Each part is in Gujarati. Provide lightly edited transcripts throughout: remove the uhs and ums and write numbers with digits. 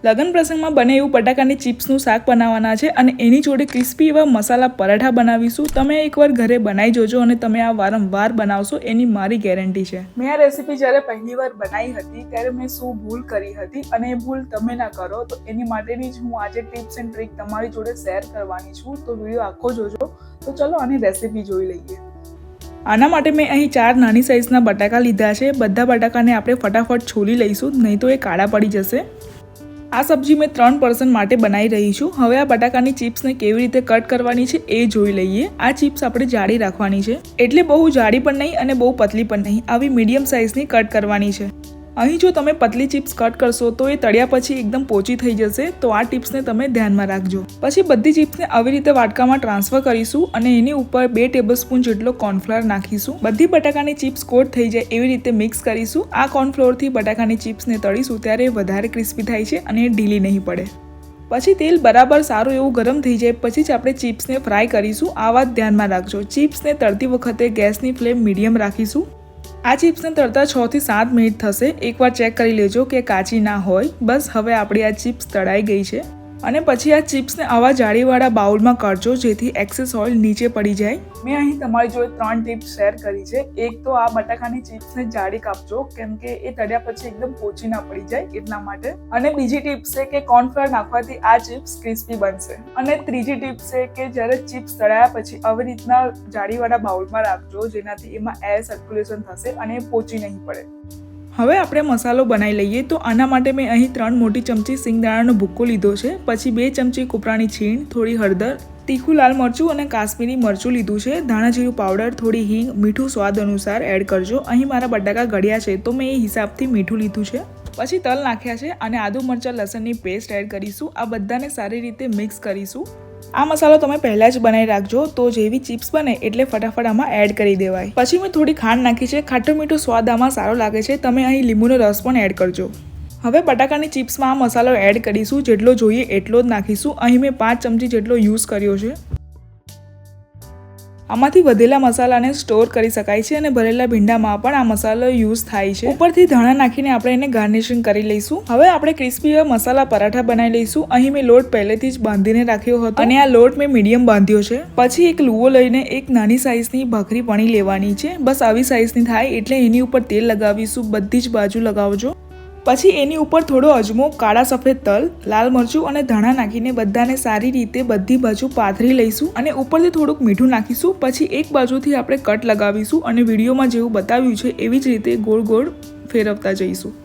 લગ્ન પ્રસંગમાં બને એવું બટાકાની ચિપ્સનું શાક બનાવવાના છે અને એની જોડે ક્રિસ્પી એવા મસાલા પરાઠા બનાવીશું। તમે એકવાર ઘરે બનાવી જોજો અને તમે આ વારંવાર બનાવશો એની મારી ગેરંટી છે। મેં આ રેસીપી જ્યારે પહેલી વાર બનાવી હતી ત્યારે મેં શું ભૂલ કરી હતી અને એ ભૂલ તમે ના કરો તો એની માટેની જ હું આજે ટિપ્સ એન્ડ ટ્રીક તમારી જોડે શેર કરવાની છું। તો વિડીયો આખો જોજો। તો ચલો આની રેસીપી જોઈ લઈએ। આના માટે મેં અહીં 4 નાની સાઇઝના બટાકા લીધા છે। બધા બટાકાને આપણે ફટાફટ છોલી લઈશું, નહીં તો એ કાળા પડી જશે। આ સબ્જી મેં 3 પર્સન માટે બનાવી રહી છું। હવે આ બટાકાની ચિપ્સને કેવી રીતે કટ કરવાની છે એ જોઈ લઈએ। આ ચિપ્સ આપણે જાડી રાખવાની છે, એટલે બહુ જાડી પણ નહીં અને બહુ પતલી પણ નહીં, આવી મીડિયમ સાઇઝની કટ કરવાની છે। અહીં જો તમે પતલી ચિપ્સ કટ કરશો તો એ તળ્યા પછી એકદમ પોચી થઈ જશે, તો આ ટિપ્સને તમે ધ્યાનમાં રાખજો। પછી બધી ચિપ્સને આવી રીતે વાટકામાં ટ્રાન્સફર કરીશું અને એની ઉપર 2 ટેબલસ્પૂન જેટલો કોર્નફ્લાવર નાખીશું। બધી બટાકાની ચિપ્સ કોટ થઈ જાય એવી રીતે મિક્સ કરીશું। આ કોર્નફ્લોરથી બટાકાની ચિપ્સને તળીશું ત્યારે વધારે ક્રિસ્પી થાય છે અને એ ઢીલી નહીં પડે। પછી તેલ બરાબર સારું એવું ગરમ થઈ જાય પછી જ આપણે ચિપ્સને ફ્રાય કરીશું। આ વાત ધ્યાનમાં રાખજો। ચિપ્સને તળતી વખતે ગેસની ફ્લેમ મીડિયમ રાખીશું। આ ચિપ્સને તળતા 6 થી 7 મિનિટ થશે। એકવાર ચેક કરી લેજો કે કાચી ના હોય। બસ હવે આપણી આ ચિપ્સ તળાઈ ગઈ છે અને પછી આ ચિપ્સને આવા જાળીવાળા બાઉલમાં કાઢજો જેથી એક્સેસ ઓઇલ નીચે પડી જાય। મેં અહીં તમારી જોડે 3 ટિપ્સ શેર કરી છે। એક તો આ બટાકાની ચિપ્સને જાડી કાપજો કેમ કે એ તળ્યા પછી એકદમ પોચી ના પડી જાય એટલા માટે। અને બીજી ટિપ છે કે કોર્નફ્લાવર નાખવાથી આ ચિપ્સ ક્રિસ્પી બનશે। અને ત્રીજી ટિપ છે કે જ્યારે ચિપ્સ તળાયા પછી આવી રીતના જાળીવાળા બાઉલમાં રાખજો જેનાથી એમાં એર સર્ક્યુલેશન થશે અને પોચી નહીં પડે। હવે આપણે મસાલો બનાવી લઈએ। તો આના માટે મેં અહીં 3 મોટી ચમચી સિંગદાણાનો ભૂક્કો લીધો છે, પછી 2 ચમચી કોપરાની છીણ, થોડી હળદર, તીખું લાલ મરચું અને કાશ્મીરી મરચું લીધું છે, ધાણા જીરું પાવડર, થોડી હિંગ, મીઠું સ્વાદ અનુસાર એડ કરજો। અહીં મારા બટાકા ગળ્યા છે તો મેં એ હિસાબથી મીઠું લીધું છે। પછી તલ નાખ્યા છે અને આદુ મરચાં લસણની પેસ્ટ એડ કરીશું। આ બધાને સારી રીતે મિક્સ કરીશું। આ મસાલો તમે પહેલા જ બનાવી રાખજો તો જેવી ચિપ્સ બને એટલે ફટાફટ આમાં એડ કરી દેવાય। પછી મેં થોડી ખાંડ નાખી છે, ખાટો મીઠો સ્વાદ આમાં સારો લાગે છે, તમે અહીં લીંબુનો રસ પણ એડ કરજો। હવે બટાકાની ચિપ્સમાં આ મસાલો એડ કરીશું, જેટલો જોઈએ એટલો જ નાખીશું। અહીં મેં 5 ચમચી જેટલો યુઝ કર્યો છે। આમાંથી વધેલા મસાલાને સ્ટોર કરી શકાય છે અને ભરેલા ભીંડામાં પણ આ મસાલો યુઝ થાય છે। ઉપરથી ધાણા નાખીને આપણે એને ગાર્નિશિંગ કરી લઈશું। હવે આપણે ક્રિસ્પી એવા મસાલા પરાઠા બનાવી લઈશું। અહીં મેં લોટ પહેલેથી જ બાંધીને રાખ્યો હતો અને આ લોટ મેં મીડિયમ બાંધ્યો છે। પછી એક લુવો લઈને એક નાની સાઇઝની ભાખરી વણી લેવાની છે, બસ આવી સાઇઝની થાય એટલે એની ઉપર તેલ લગાવીશું, બધી જ બાજુ લગાવજો। પછી એની ઉપર થોડો અજમો, કાળા સફેદ તલ, લાલ મરચું અને ધાણા નાખીને બધાને સારી રીતે બધી બાજુ પાથરી લઈશું અને ઉપરથી થોડુંક મીઠું નાખીશું। પછી એક બાજુથી આપણે કટ લગાવીશું અને વિડીયોમાં જેવું બતાવ્યું છે એવી જ રીતે ગોળ ગોળ ફેરવતા જઈશું।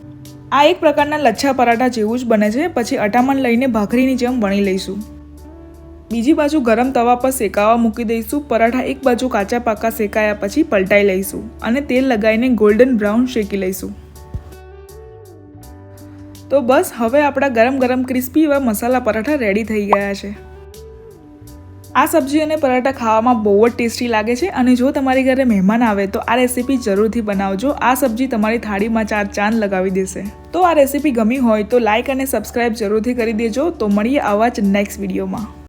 આ એક પ્રકારના લચ્છા પરાઠા જેવું જ બને છે। પછી અટામણ લઈને ભાખરીની જેમ વણી લઈશું। બીજી બાજુ ગરમ તવા પર શેકાવા મૂકી દઈશું। પરાઠા એક બાજુ કાચા પાકા શેકાયા પછી પલટાઈ લઈશું અને તેલ લગાવીને ગોલ્ડન બ્રાઉન શેકી લઈશું। તો બસ હવે આપણા ગરમ ગરમ ક્રિસ્પી એવા મસાલા પરાઠા રેડી થઈ ગયા છે। આ સબ્જી અને પરાઠા ખાવામાં બહુ જ ટેસ્ટી લાગે છે અને જો તમારી ઘરે મહેમાન આવે તો આ રેસીપી જરૂરથી બનાવજો। આ સબ્જી તમારી થાળીમાં 4 ચાંદ લગાવી દેશે। તો આ રેસીપી ગમી હોય તો લાઇક અને સબસ્ક્રાઇબ જરૂરથી કરી દેજો। તો મળીએ આવા જ નેક્સ્ટ વિડીયોમાં।